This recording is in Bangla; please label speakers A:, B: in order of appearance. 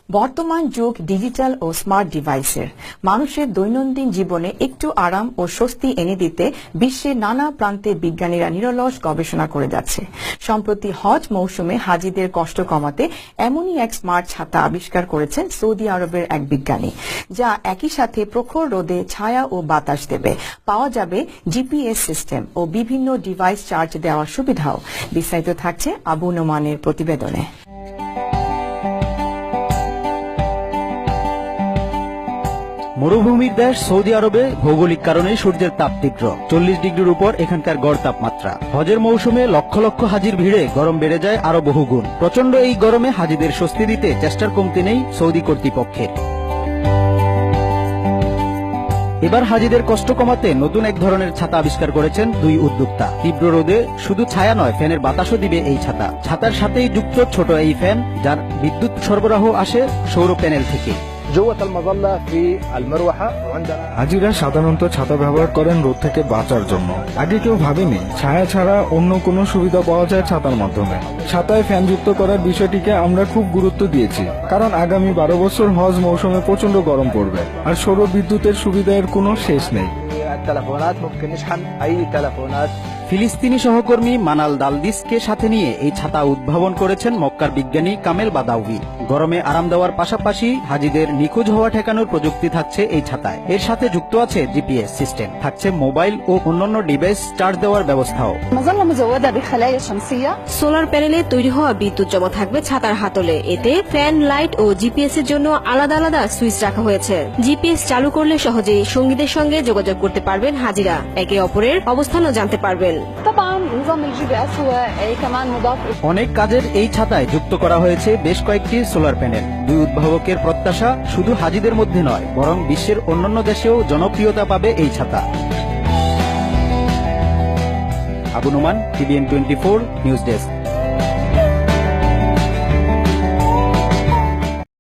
A: বর্তমান যুগ ডিজিটাল ও স্মার্ট ডিভাইসের মানুষের দৈনন্দিন জীবনে একটু আরাম ও স্বস্তি এনে দিতে বিশ্বের নানা প্রান্তে বিজ্ঞানীরা নিরলস গবেষণা করে যাচ্ছে। সম্প্রতি হজ মৌসুমে হাজিদের কষ্ট কমাতে এমনই এক স্মার্ট ছাতা আবিষ্কার করেছেন সৌদি আরবের এক বিজ্ঞানী, যা একই সাথে প্রখর রোদে ছায়া ও বাতাস দেবে। পাওয়া যাবে জিপিএস সিস্টেম ও বিভিন্ন ডিভাইস চার্জ দেওয়ার সুবিধাও। বিস্তারিত থাকছে আবু নোমানের প্রতিবেদনে।
B: মরুভূমির দেশ সৌদি আরবে ভৌগোলিক কারণে সূর্যের তাপ তীব্র, 40 ডিগ্রির উপর এখানকার গড় তাপমাত্রা। হজের মৌসুমে লক্ষ লক্ষ হাজির ভিড়ে গরম বেড়ে যায় আরো বহুগুণ। প্রচন্ড এই গরমে হাজিদের স্বস্তি দিতে চেষ্টার কমতি নেই সৌদি কর্তৃপক্ষের। এবার হাজিদের কষ্ট কমাতে নতুন এক ধরনের ছাতা আবিষ্কার করেছেন দুই উদ্যোক্তা। তীব্র রোদে শুধু ছায়া নয়, ফ্যানের বাতাসও দিবে এই ছাতা। ছাতার সাথেই যুক্ত ছোট এই ফ্যান, যার বিদ্যুৎ সরবরাহ আসে সৌর প্যানেল থেকে।
C: হাজিরা সাধারণত ছাতা ব্যবহার করেন রোদ থেকে বাঁচার জন্য। আগে কেউ ভাবেনি ছায়া ছাড়া অন্য কোনো সুবিধা পাওয়া যায় ছাতার মাধ্যমে। ছাতায় ফ্যান যুক্ত করার বিষয়টিকে আমরা খুব গুরুত্ব দিয়েছি, কারণ আগামী 12 বছর হজ মৌসুমে প্রচন্ড গরম পড়বে, আর সৌর বিদ্যুতের সুবিধার কোনো শেষ নেই।
B: ফিলিস্তিনি সহকর্মী মানাল দালদিসকে সাথে নিয়ে এই ছাতা উদ্ভাবন করেছেন মক্কার বিজ্ঞানী কামেল বাদাউই। গরমে আরাম দেওয়ার পাশাপাশি হাজিদের নিখোঁজ হওয়া ঠেকানোর প্রযুক্তি থাকছে এই ছাতায়। এর সাথে যুক্ত আছে জিপিএস সিস্টেম, থাকছে মোবাইল ও অন্যান্য ডিভাইস চার্জ দেওয়ার ব্যবস্থাও।
D: সোলার প্যানেলে তৈরি হওয়া বিদ্যুৎ জমা থাকবে ছাতার হাতলে। এতে ফ্যান, লাইট ও জিপিএস এর জন্য আলাদা আলাদা সুইচ রাখা হয়েছে। জিপিএস চালু করলে সহজেই সঙ্গীদের সঙ্গে যোগাযোগ করতে পারবেন হাজিরা, একে অপরের অবস্থানও জানতে পারবেন।
B: অনেক কাজের এই ছাতায় যুক্ত করা হয়েছে বেশ কয়েকটি সোলার প্যানেল। দুই উদ্ভাবকের প্রত্যাশা শুধু হাজিদের মধ্যে নয়, বরং বিশ্বের অন্যান্য দেশেও জনপ্রিয়তা পাবে এই ছাতা। Abu Noman, TVN24 news desk.